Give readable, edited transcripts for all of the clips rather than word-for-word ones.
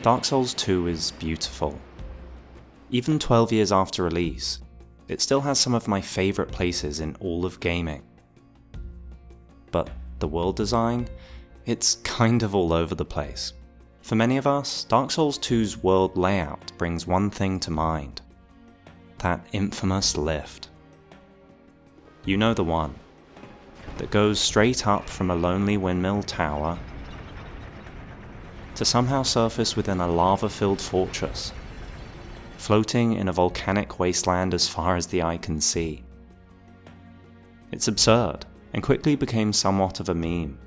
Dark Souls 2 is beautiful. Even 12 years after release, it still has some of my favourite places in all of gaming. But the world design? It's kind of all over the place. For many of us, Dark Souls 2's world layout brings one thing to mind. That infamous lift. You know the one, that goes straight up from a lonely windmill tower to somehow surface within a lava-filled fortress, floating in a volcanic wasteland as far as the eye can see. It's absurd, and quickly became somewhat of a meme.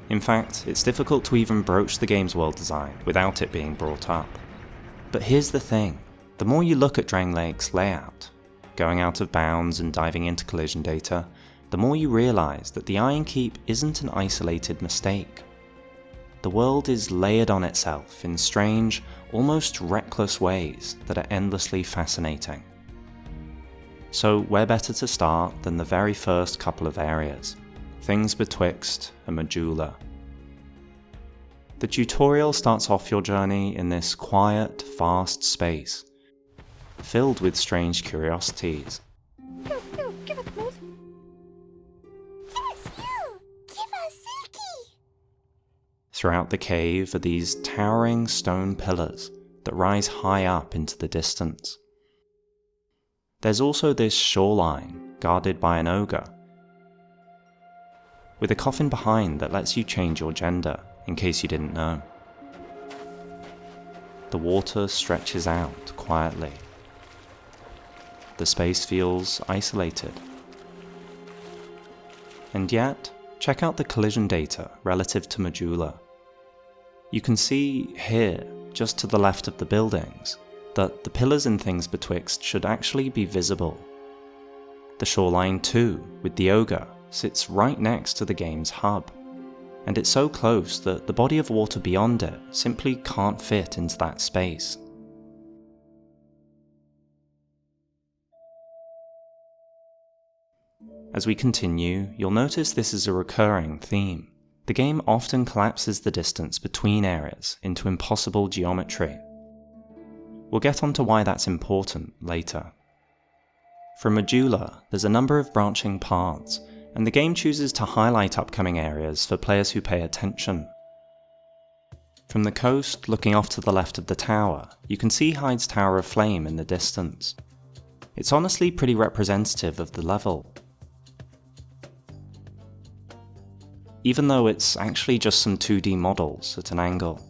In fact, it's difficult to even broach the game's world design without it being brought up. But here's the thing, the more you look at Drangleic's layout, going out of bounds and diving into collision data, the more you realise that the Iron Keep isn't an isolated mistake. The world is layered on itself in strange, almost reckless ways that are endlessly fascinating. So where better to start than the very first couple of areas, things betwixt and Majula. The tutorial starts off your journey in this quiet, vast space, filled with strange curiosities. Throughout the cave are these towering stone pillars that rise high up into the distance. There's also this shoreline guarded by an ogre, with a coffin behind that lets you change your gender, in case you didn't know. The water stretches out quietly. The space feels isolated. And yet, check out the collision data relative to Majula. You can see here, just to the left of the buildings, that the pillars and things betwixt should actually be visible. The shoreline too, with the ogre, sits right next to the game's hub, and it's so close that the body of water beyond it simply can't fit into that space. As we continue, you'll notice this is a recurring theme. The game often collapses the distance between areas into impossible geometry. We'll get onto why that's important later. From Majula, there's a number of branching paths, and the game chooses to highlight upcoming areas for players who pay attention. From the coast, looking off to the left of the tower, you can see Heide's Tower of Flame in the distance. It's honestly pretty representative of the level, even though it's actually just some 2D models at an angle.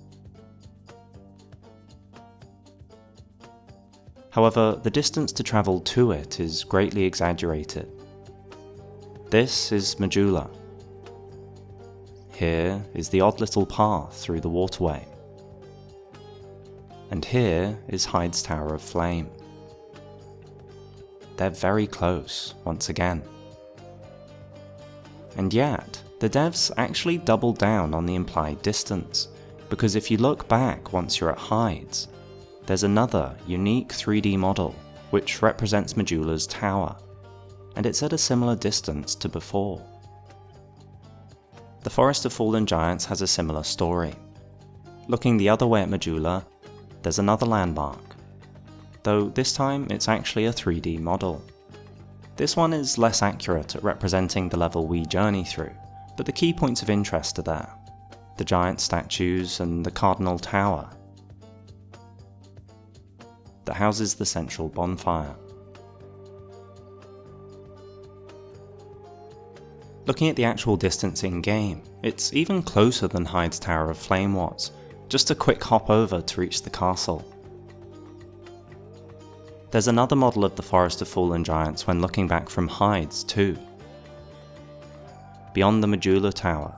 However, the distance to travel to it is greatly exaggerated. This is Majula. Here is the odd little path through the waterway. And here is Heide's Tower of Flame. They're very close, once again. And yet, the devs actually doubled down on the implied distance, because if you look back once you're at Heide's, there's another unique 3D model which represents Majula's tower, and it's at a similar distance to before. The Forest of Fallen Giants has a similar story. Looking the other way at Majula, there's another landmark, though this time it's actually a 3D model. This one is less accurate at representing the level we journey through, but the key points of interest are there. The giant statues and the Cardinal Tower that houses the central bonfire. Looking at the actual distance in game, it's even closer than Heide's Tower of Flame was, just a quick hop over to reach the castle. There's another model of the Forest of Fallen Giants when looking back from Heide's too, beyond the Majula Tower,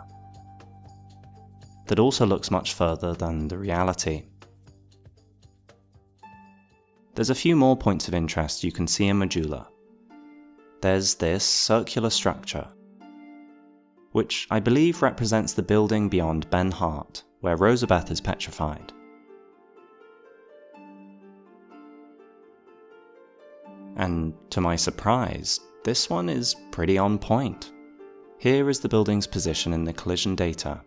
that also looks much further than the reality. There's a few more points of interest you can see in Majula. There's this circular structure, which I believe represents the building beyond Benhart, where Rosabeth is petrified. And to my surprise, this one is pretty on point. Here is the building's position in the collision data.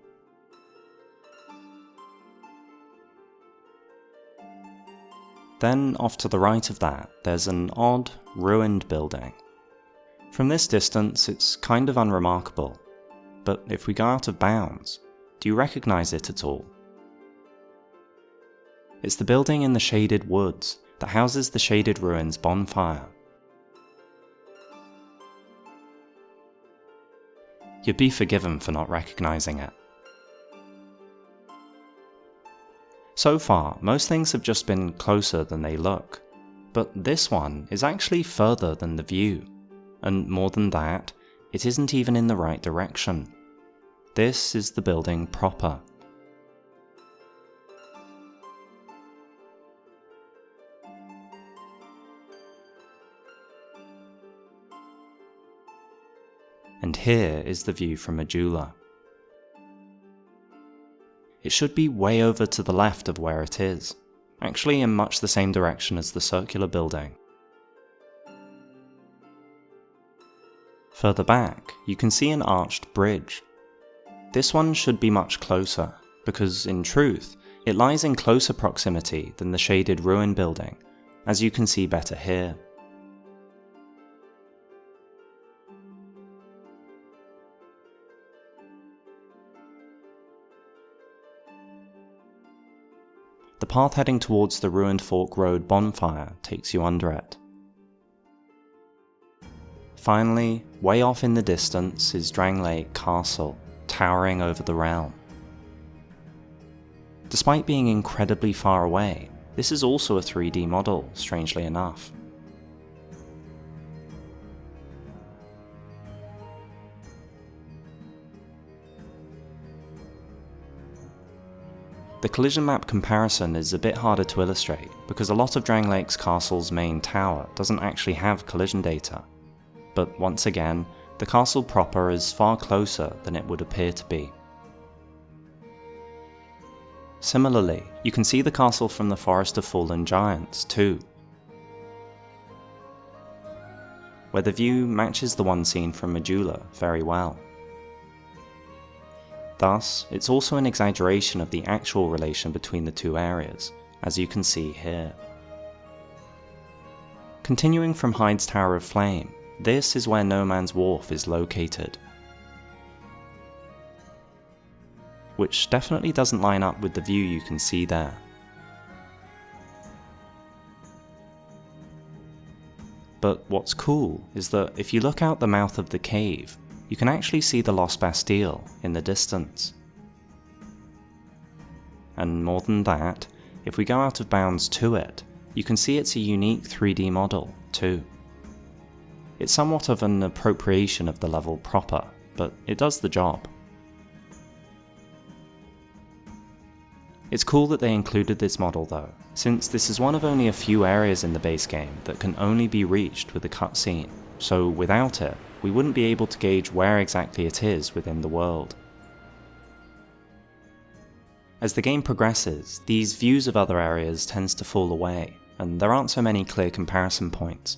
Then off to the right of that, there's an odd, ruined building. From this distance, it's kind of unremarkable, but if we go out of bounds, do you recognise it at all? It's the building in the Shaded Woods that houses the Shaded Ruins bonfire. You'd be forgiven for not recognising it. So far, most things have just been closer than they look, but this one is actually further than the view, and more than that, it isn't even in the right direction. This is the building proper. And here is the view from Majula. It should be way over to the left of where it is, actually in much the same direction as the circular building. Further back, you can see an arched bridge. This one should be much closer, because in truth, it lies in closer proximity than the Shaded Ruin building, as you can see better here. The path heading towards the Ruined Fork Road bonfire takes you under it. Finally, way off in the distance is Drangleic Castle, towering over the realm. Despite being incredibly far away, this is also a 3D model, strangely enough. The collision map comparison is a bit harder to illustrate because a lot of Drangleic Castle's main tower doesn't actually have collision data, but once again, the castle proper is far closer than it would appear to be. Similarly, you can see the castle from the Forest of Fallen Giants too, where the view matches the one seen from Majula very well. Thus, it's also an exaggeration of the actual relation between the two areas, as you can see here. Continuing from Heide's Tower of Flame, this is where No Man's Wharf is located, which definitely doesn't line up with the view you can see there. But what's cool is that if you look out the mouth of the cave, you can actually see the lost Bastila in the distance. And more than that, if we go out of bounds to it, you can see it's a unique 3D model too. It's somewhat of an appropriation of the level proper, but it does the job. It's cool that they included this model though, since this is one of only a few areas in the base game that can only be reached with a cutscene, so without it, we wouldn't be able to gauge where exactly it is within the world. As the game progresses, these views of other areas tends to fall away, and there aren't so many clear comparison points.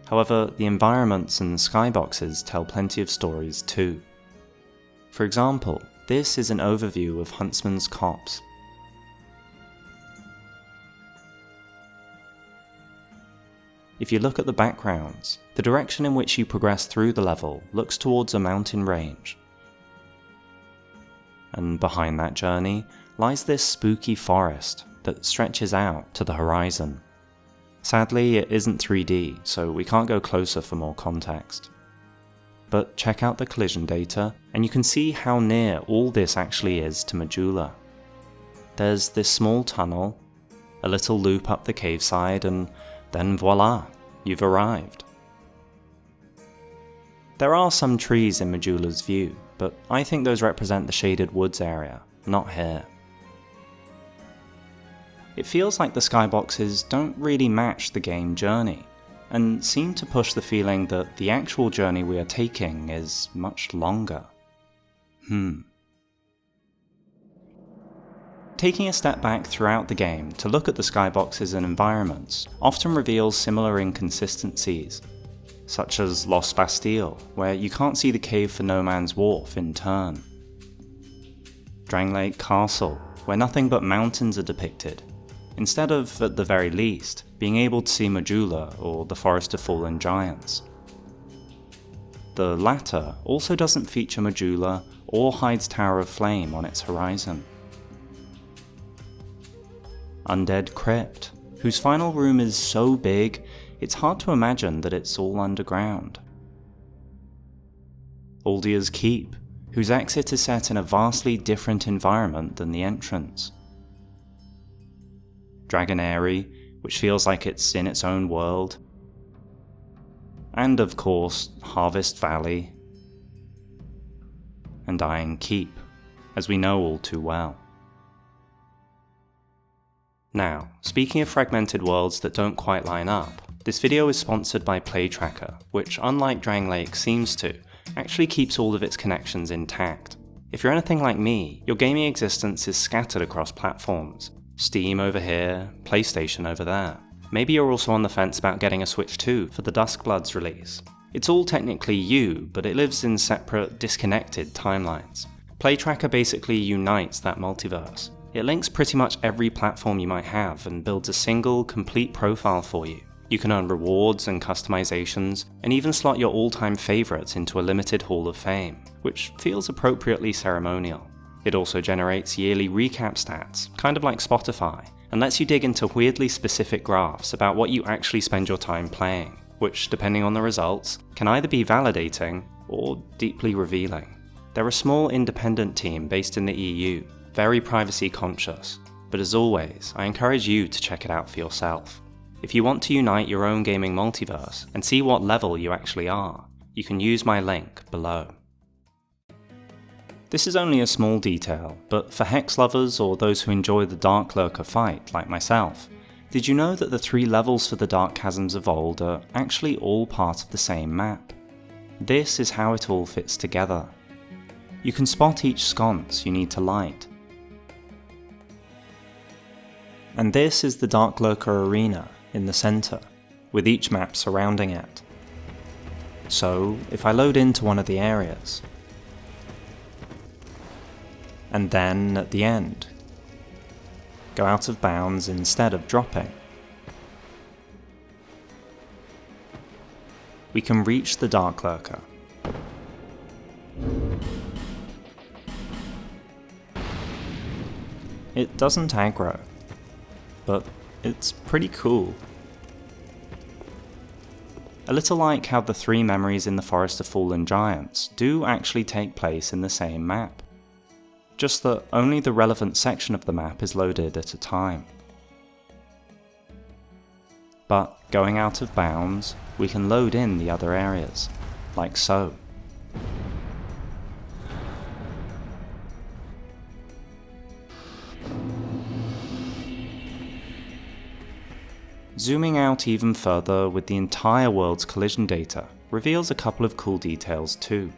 However, the environments and skyboxes tell plenty of stories too. For example, this is an overview of Huntsman's Copse. If you look at the backgrounds, the direction in which you progress through the level looks towards a mountain range. And behind that journey lies this spooky forest that stretches out to the horizon. Sadly, it isn't 3D, so we can't go closer for more context. But check out the collision data, and you can see how near all this actually is to Majula. There's this small tunnel, a little loop up the cave side, and then voila, you've arrived. There are some trees in Majula's view, but I think those represent the Shaded Woods area, not here. It feels like the skyboxes don't really match the game journey, and seem to push the feeling that the actual journey we are taking is much longer. Taking a step back throughout the game to look at the skyboxes and environments often reveals similar inconsistencies, such as Lost Bastila, where you can't see the cave for No Man's Wharf in turn. Drangleic Castle, where nothing but mountains are depicted, instead of, at the very least, being able to see Majula or the Forest of Fallen Giants. The latter also doesn't feature Majula or Heide's Tower of Flame on its horizon. Undead Crypt, whose final room is so big it's hard to imagine that it's all underground. Aldia's Keep, whose exit is set in a vastly different environment than the entrance. Dragon Eyrie, which feels like it's in its own world. And of course, Harvest Valley. And Iron Keep, as we know all too well. Now, speaking of fragmented worlds that don't quite line up, this video is sponsored by PlayTracker, which unlike Drangleic seems to, actually keeps all of its connections intact. If you're anything like me, your gaming existence is scattered across platforms. Steam over here, PlayStation over there. Maybe you're also on the fence about getting a Switch 2 for the Duskbloods release. It's all technically you, but it lives in separate, disconnected timelines. PlayTracker basically unites that multiverse. It links pretty much every platform you might have and builds a single, complete profile for you. You can earn rewards and customizations, and even slot your all-time favourites into a limited Hall of Fame, which feels appropriately ceremonial. It also generates yearly recap stats, kind of like Spotify, and lets you dig into weirdly specific graphs about what you actually spend your time playing, which, depending on the results, can either be validating or deeply revealing. They're a small independent team based in the EU, very privacy conscious, but as always, I encourage you to check it out for yourself. If you want to unite your own gaming multiverse and see what level you actually are, you can use my link below. This is only a small detail, but for Hex lovers or those who enjoy the Dark Lurker fight, like myself, did you know that the 3 levels for the Dark Chasms of old are actually all part of the same map? This is how it all fits together. You can spot each sconce you need to light. And this is the Dark Lurker Arena in the centre, with each map surrounding it. So, if I load into one of the areas, and then, at the end, go out of bounds instead of dropping, we can reach the Dark Lurker. It doesn't aggro, but it's pretty cool. A little like how the 3 memories in the Forest of Fallen Giants do actually take place in the same map. Just that only the relevant section of the map is loaded at a time. But going out of bounds, we can load in the other areas, like so. Zooming out even further with the entire world's collision data reveals a couple of cool details too.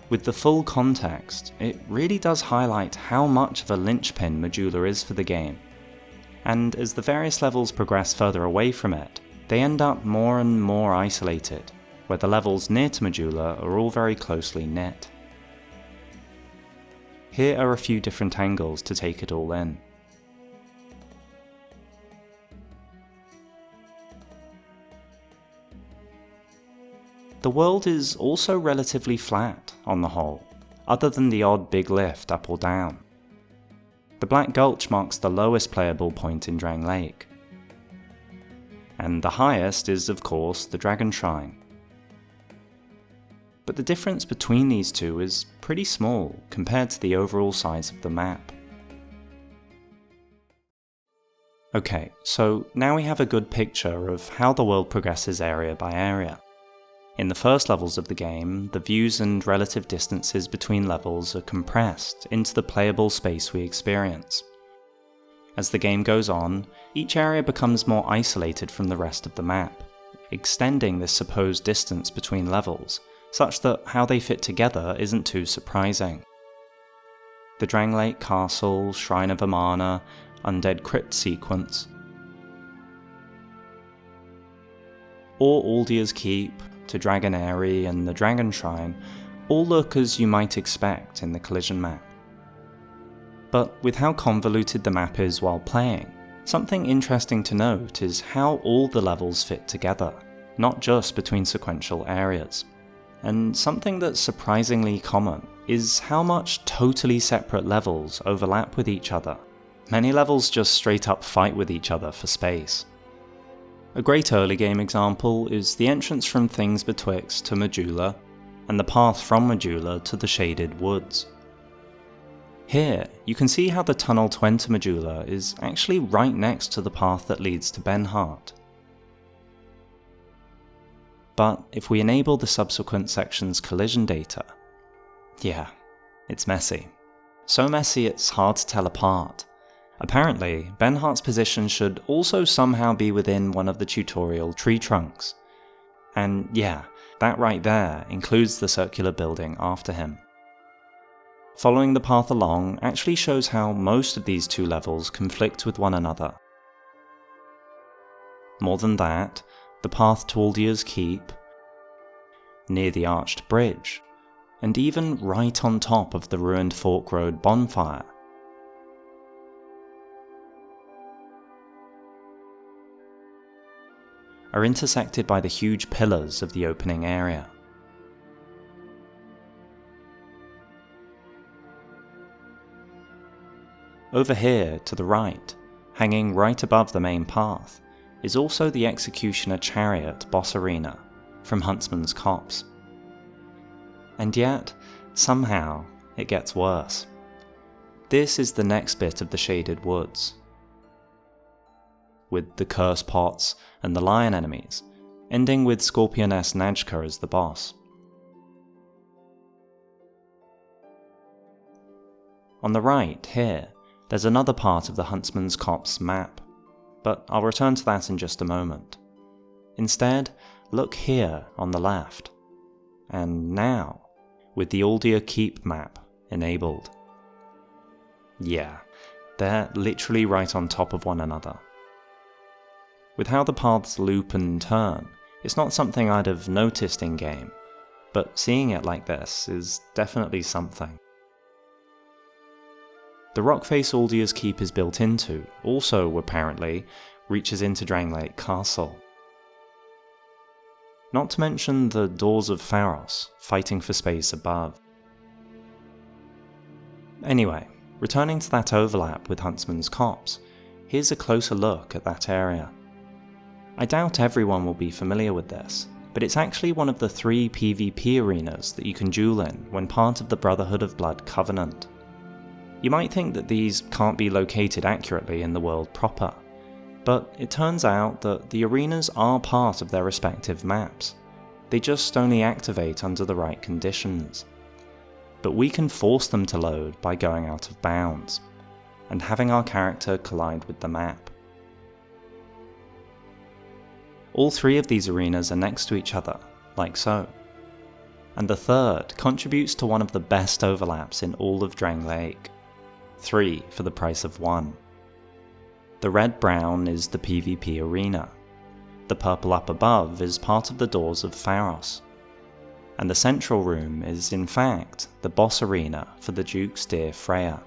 With the full context, it really does highlight how much of a linchpin Majula is for the game, and as the various levels progress further away from it, they end up more and more isolated, where the levels near to Majula are all very closely knit. Here are a few different angles to take it all in. The world is also relatively flat on the whole, other than the odd big lift up or down. The Black Gulch marks the lowest playable point in Drangleic, and the highest is of course the Dragon Shrine. But the difference between these two is pretty small compared to the overall size of the map. Okay, so now we have a good picture of how the world progresses area by area. In the first levels of the game, the views and relative distances between levels are compressed into the playable space we experience. As the game goes on, each area becomes more isolated from the rest of the map, extending this supposed distance between levels, such that how they fit together isn't too surprising. The Drangleic Castle, Shrine of Amana, Undead Crypt sequence, or Aldia's Keep, to Dragon Eyrie and the Dragon Shrine all look as you might expect in the collision map. But with how convoluted the map is while playing, Something interesting to note is how all the levels fit together, not just between sequential areas. And something that's surprisingly common is how much totally separate levels overlap with each other. Many levels just straight up fight with each other for space. A great early game example is the entrance from Things Betwixt to Majula, and the path from Majula to the Shaded Woods. Here, you can see how the tunnel to enter Majula is actually right next to the path that leads to Benhart. But if we enable the subsequent section's collision data, yeah, it's messy. So messy it's hard to tell apart. Apparently, Benhart's position should also somehow be within one of the tutorial tree trunks. And yeah, that right there includes the circular building after him. Following the path along actually shows how most of these two levels conflict with one another. More than that, the path to Aldia's Keep, near the arched bridge, and even right on top of the ruined Fork Road bonfire, are intersected by the huge pillars of the opening area. Over here, to the right, hanging right above the main path, is also the Executioner Chariot boss arena from Huntsman's Copse. And yet, somehow, it gets worse. This is the next bit of the Shaded Woods, with the curse pots and the lion enemies, ending with Scorpioness Najka as the boss. On the right, here, there's another part of the Huntsman's Copse map, but I'll return to that in just a moment. Instead, look here on the left, and now, with the Aldia Keep map enabled. Yeah, they're literally right on top of one another. With how the paths loop and turn, it's not something I'd have noticed in-game, but seeing it like this is definitely something. The rock face Aldia's Keep is built into also, apparently, reaches into Drangleic Castle. Not to mention the Doors of Pharos, fighting for space above. Anyway, returning to that overlap with Huntsman's Copse, here's a closer look at that area. I doubt everyone will be familiar with this, but it's actually one of the 3 PvP arenas that you can duel in when part of the Brotherhood of Blood Covenant. You might think that these can't be located accurately in the world proper, but it turns out that the arenas are part of their respective maps. They just only activate under the right conditions. But we can force them to load by going out of bounds, and having our character collide with the map. All 3 of these arenas are next to each other, like so. And the third contributes to one of the best overlaps in all of Drangleic. 3 for the price of 1. The red-brown is the PvP arena. The purple up above is part of the Doors of Pharos. And the central room is in fact the boss arena for the Duke's dear Freya.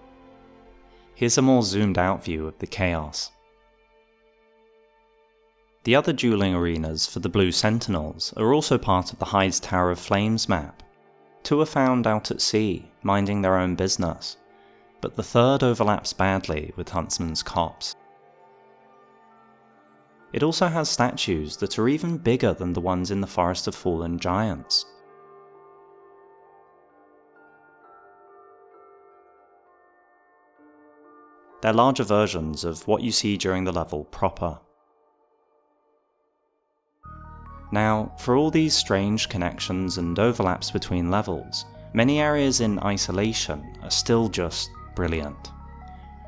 Here's a more zoomed out view of the chaos. The other dueling arenas for the Blue Sentinels are also part of the Heide's Tower of Flames map. 2 are found out at sea, minding their own business, but the third overlaps badly with Huntsman's Copse. It also has statues that are even bigger than the ones in the Forest of Fallen Giants. They're larger versions of what you see during the level proper. Now, for all these strange connections and overlaps between levels, many areas in isolation are still just brilliant.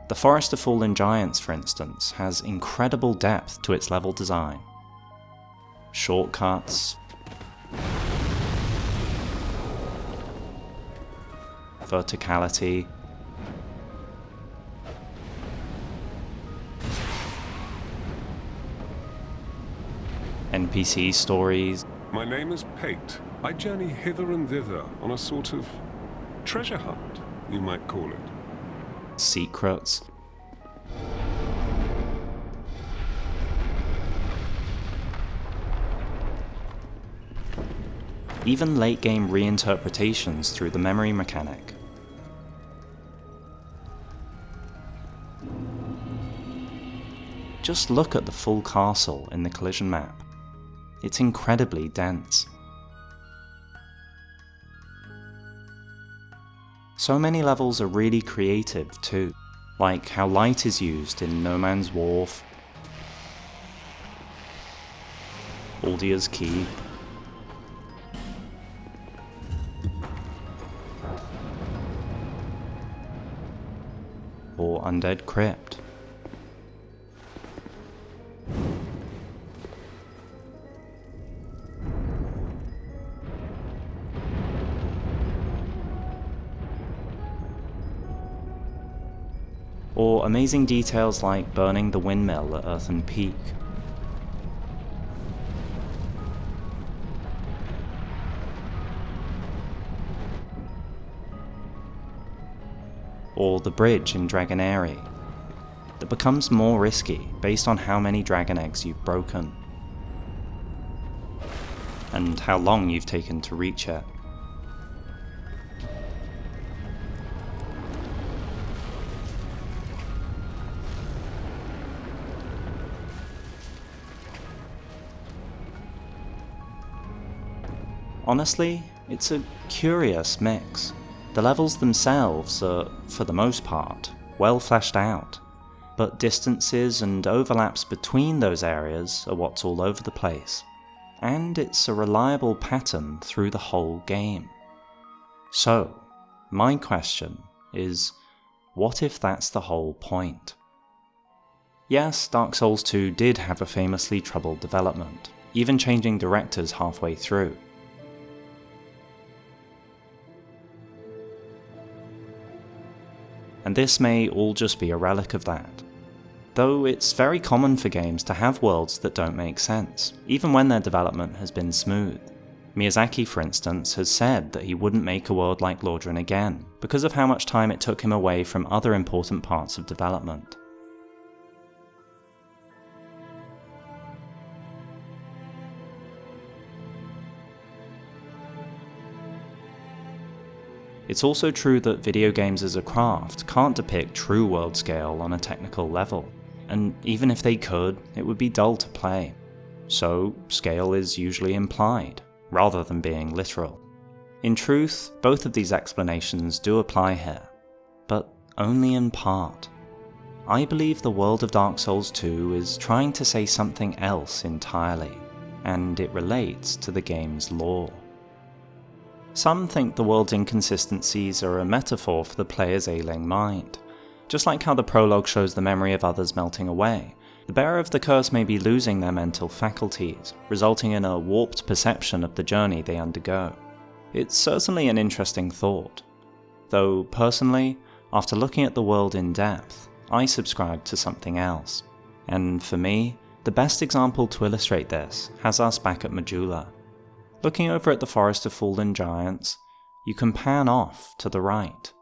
The Forest of Fallen Giants, for instance, has incredible depth to its level design. Shortcuts, verticality, NPC stories. My name is Pate. I journey hither and thither on a sort of treasure hunt, you might call it. Secrets, even late-game reinterpretations through the memory mechanic. Just look at the full castle in the collision map. It's incredibly dense. So many levels are really creative too, like how light is used in No Man's Wharf, Aldia's Keep, or Undead Crypt. Or amazing details like burning the windmill at Earthen Peak. Or the bridge in Dragonary, that becomes more risky based on how many dragon eggs you've broken, and how long you've taken to reach it. Honestly, it's a curious mix. The levels themselves are, for the most part, well fleshed out, but distances and overlaps between those areas are what's all over the place, and it's a reliable pattern through the whole game. So, my question is, what if that's the whole point? Yes, Dark Souls 2 did have a famously troubled development, even changing directors halfway through. And this may all just be a relic of that. Though it's very common for games to have worlds that don't make sense, even when their development has been smooth. Miyazaki, for instance, has said that he wouldn't make a world like Lordran again, because of how much time it took him away from other important parts of development. It's also true that video games as a craft can't depict true world scale on a technical level, and even if they could, it would be dull to play. So, scale is usually implied, rather than being literal. In truth, both of these explanations do apply here, but only in part. I believe the world of Dark Souls 2 is trying to say something else entirely, and it relates to the game's lore. Some think the world's inconsistencies are a metaphor for the player's ailing mind. Just like how the prologue shows the memory of others melting away, the bearer of the curse may be losing their mental faculties, resulting in a warped perception of the journey they undergo. It's certainly an interesting thought. Though, personally, after looking at the world in depth, I subscribe to something else. And for me, the best example to illustrate this has us back at Majula. Looking over at the Forest of Fallen Giants, you can pan off to the right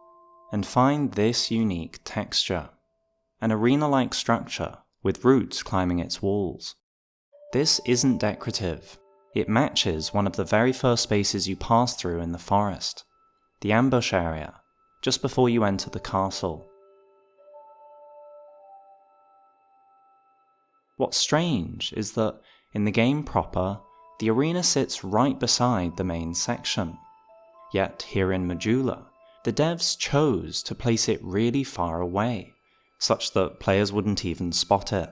and find this unique texture, an arena-like structure with roots climbing its walls. This isn't decorative, it matches one of the very first spaces you pass through in the forest, the ambush area, just before you enter the castle. What's strange is that, in the game proper, the arena sits right beside the main section. Yet here in Majula, the devs chose to place it really far away, such that players wouldn't even spot it.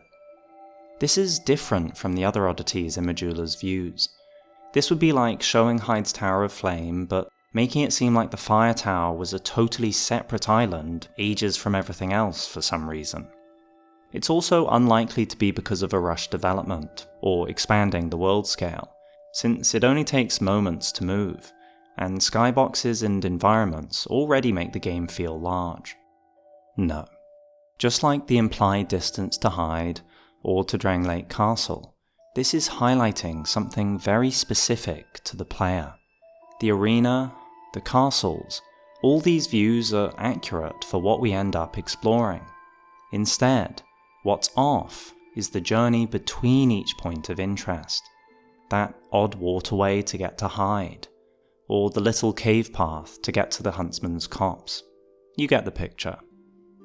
This is different from the other oddities in Majula's views. This would be like showing Heide's Tower of Flame, but making it seem like the Fire Tower was a totally separate island, ages from everything else for some reason. It's also unlikely to be because of a rushed development, or expanding the world scale, since it only takes moments to move, and skyboxes and environments already make the game feel large. No. Just like the implied distance to Heide, or to Drangleic Castle, this is highlighting something very specific to the player. The arena, the castles, all these views are accurate for what we end up exploring. Instead, what's off is the journey between each point of interest. That odd waterway to get to Heide, or the little cave path to get to the Huntsman's Copse. You get the picture.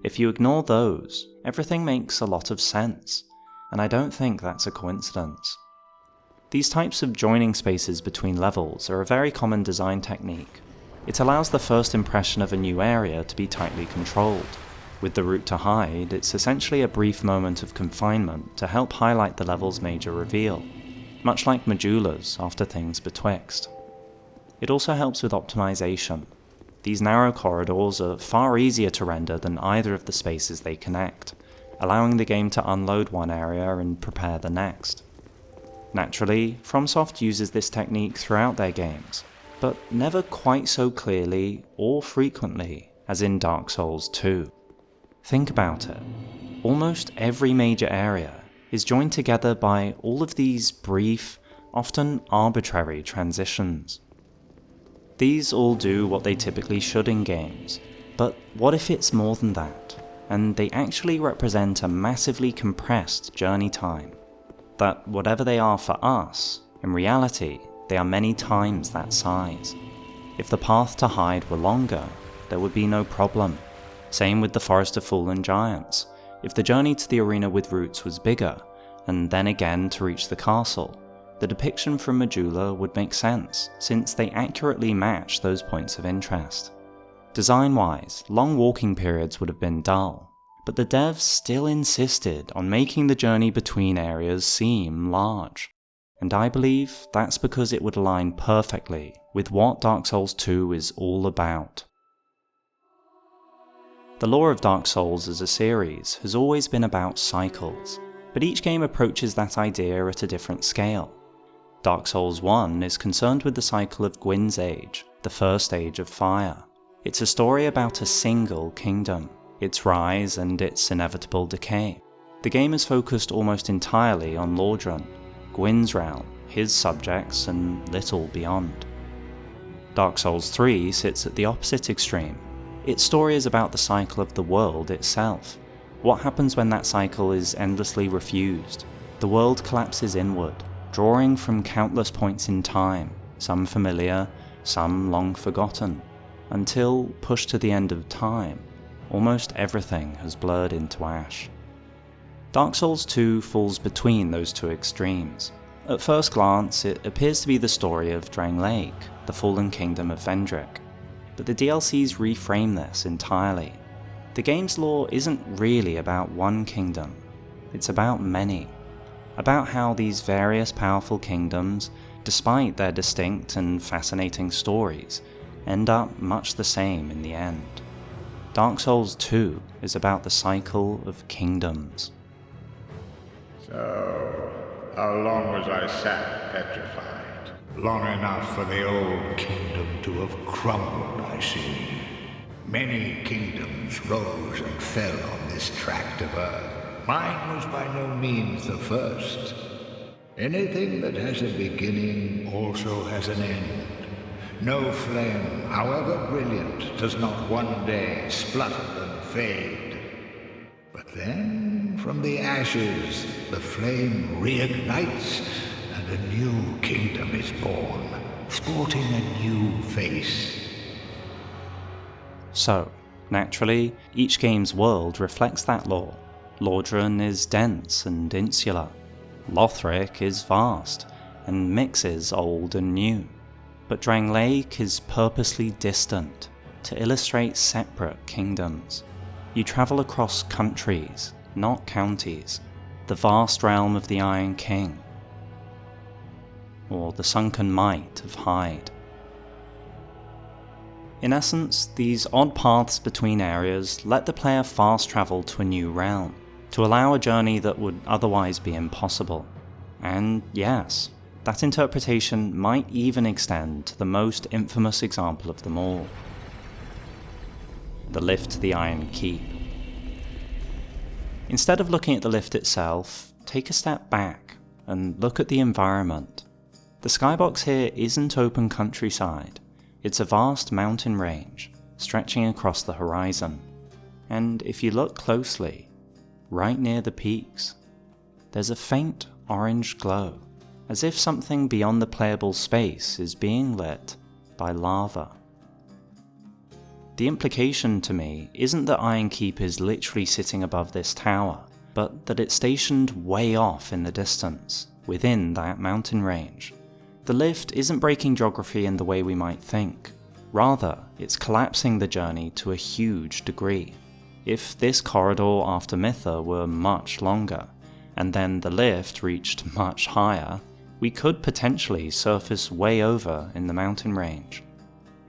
If you ignore those, everything makes a lot of sense, and I don't think that's a coincidence. These types of joining spaces between levels are a very common design technique. It allows the first impression of a new area to be tightly controlled. With the route to Heide, it's essentially a brief moment of confinement to help highlight the level's major reveal, much like Majula's after things betwixt. It also helps with optimization. These narrow corridors are far easier to render than either of the spaces they connect, allowing the game to unload one area and prepare the next. Naturally, FromSoft uses this technique throughout their games, but never quite so clearly or frequently as in Dark Souls 2. Think about it. Almost every major area is joined together by all of these brief, often arbitrary transitions. These all do what they typically should in games, but what if it's more than that, and they actually represent a massively compressed journey time? That whatever they are for us, in reality, they are many times that size. If the path to Heide were longer, there would be no problem. Same with the Forest of Fallen Giants. If the journey to the arena with routes was bigger, and then again to reach the castle, the depiction from Majula would make sense, since they accurately match those points of interest. Design-wise, long walking periods would have been dull, but the devs still insisted on making the journey between areas seem large, and I believe that's because it would align perfectly with what Dark Souls 2 is all about. The lore of Dark Souls as a series has always been about cycles, but each game approaches that idea at a different scale. Dark Souls 1 is concerned with the cycle of Gwyn's Age, the first age of fire. It's a story about a single kingdom, its rise and its inevitable decay. The game is focused almost entirely on Lordran, Gwyn's realm, his subjects, and little beyond. Dark Souls 3 sits at the opposite extreme. Its story is about the cycle of the world itself. What happens when that cycle is endlessly refused? The world collapses inward, drawing from countless points in time, some familiar, some long forgotten, until, pushed to the end of time, almost everything has blurred into ash. Dark Souls 2 falls between those two extremes. At first glance, it appears to be the story of Drangleic, the fallen kingdom of Vendrick, but the DLCs reframe this entirely. The game's lore isn't really about one kingdom, it's about many. About how these various powerful kingdoms, despite their distinct and fascinating stories, end up much the same in the end. Dark Souls 2 is about the cycle of kingdoms. So, how long was I sat petrified? Long enough for the old kingdom to have crumbled, I see. Many kingdoms rose and fell on this tract of earth. Mine was by no means the first. Anything that has a beginning also has an end. No flame, however brilliant, does not one day splutter and fade. But then, from the ashes, the flame reignites, and a new kingdom is born, sporting a new face. So, naturally, each game's world reflects that lore. Lordran is dense and insular. Lothric is vast, and mixes old and new. But Drangleic is purposely distant, to illustrate separate kingdoms. You travel across countries, not counties, the vast realm of the Iron King, or the sunken might of Heide. In essence, these odd paths between areas let the player fast travel to a new realm, to allow a journey that would otherwise be impossible. And yes, that interpretation might even extend to the most infamous example of them all: the lift to the Iron Keep. Instead of looking at the lift itself, take a step back and look at the environment. The skybox here isn't open countryside, it's a vast mountain range, stretching across the horizon. And if you look closely, right near the peaks, there's a faint orange glow, as if something beyond the playable space is being lit by lava. The implication to me isn't that Iron Keep is literally sitting above this tower, but that it's stationed way off in the distance, within that mountain range. The lift isn't breaking geography in the way we might think. Rather, it's collapsing the journey to a huge degree. If this corridor after Mytha were much longer, and then the lift reached much higher, we could potentially surface way over in the mountain range.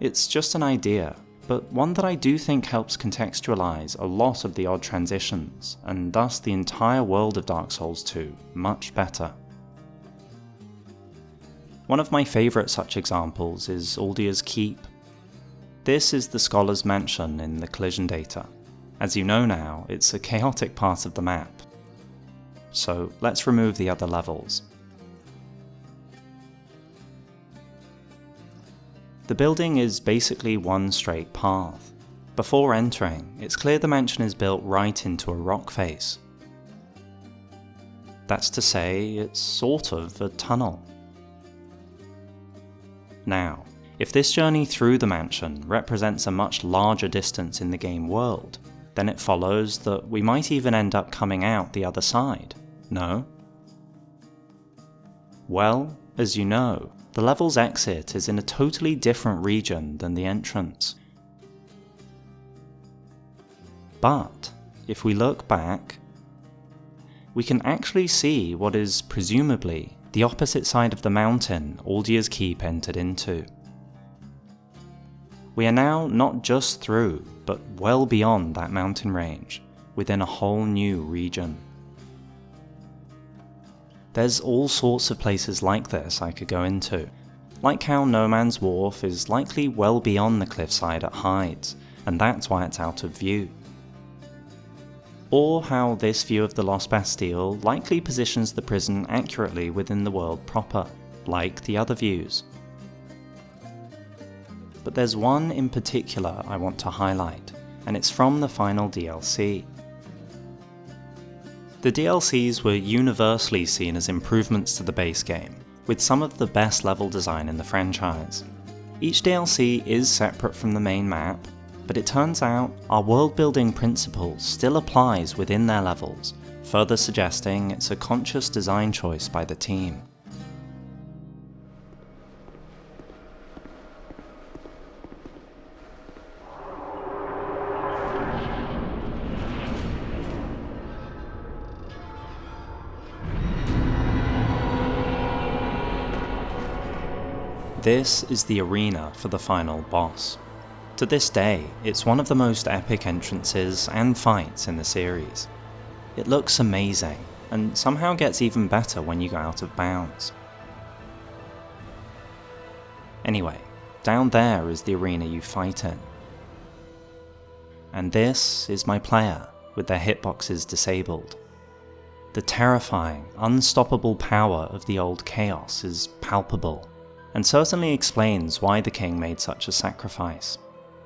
It's just an idea, but one that I do think helps contextualize a lot of the odd transitions, and thus the entire world of Dark Souls 2 much better. One of my favourite such examples is Aldia's Keep. This is the Scholar's Mansion in the collision data. As you know now, it's a chaotic part of the map. So let's remove the other levels. The building is basically one straight path. Before entering, it's clear the mansion is built right into a rock face. That's to say, it's sort of a tunnel. Now, if this journey through the mansion represents a much larger distance in the game world, then it follows that we might even end up coming out the other side, no? Well, as you know, the level's exit is in a totally different region than the entrance. But, if we look back, we can actually see what is presumably the opposite side of the mountain Aldia's Keep entered into. We are now not just through, but well beyond that mountain range, within a whole new region. There's all sorts of places like this I could go into, like how No Man's Wharf is likely well beyond the cliffside at Heide, and that's why it's out of view. Or how this view of the Lost Bastille likely positions the prison accurately within the world proper, like the other views. But there's one in particular I want to highlight, and it's from the final DLC. The DLCs were universally seen as improvements to the base game, with some of the best level design in the franchise. Each DLC is separate from the main map, but it turns out our world building principle still applies within their levels, further suggesting it's a conscious design choice by the team. This is the arena for the final boss. To this day, it's one of the most epic entrances and fights in the series. It looks amazing, and somehow gets even better when you go out of bounds. Anyway, down there is the arena you fight in. And this is my player, with their hitboxes disabled. The terrifying, unstoppable power of the old chaos is palpable, and certainly explains why the king made such a sacrifice.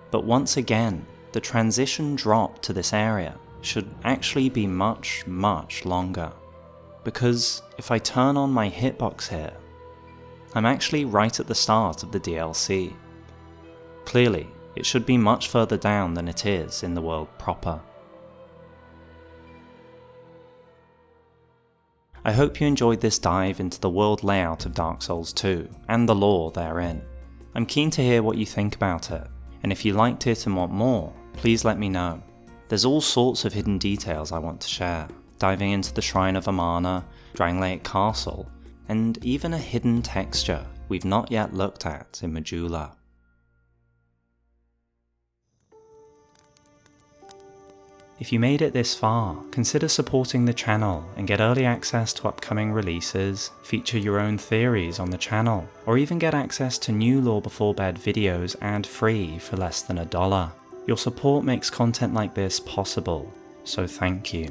But once again, the transition drop to this area should actually be much, much longer. Because if I turn on my hitbox here, I'm actually right at the start of the DLC. Clearly, it should be much further down than it is in the world proper. I hope you enjoyed this dive into the world layout of Dark Souls 2 and the lore therein. I'm keen to hear what you think about it, and if you liked it and want more, please let me know. There's all sorts of hidden details I want to share, diving into the Shrine of Amana, Drangleic Castle, and even a hidden texture we've not yet looked at in Majula. If you made it this far, consider supporting the channel and get early access to upcoming releases, feature your own theories on the channel, or even get access to new Lore Before Bed videos ad-free for less than $1. Your support makes content like this possible, so thank you.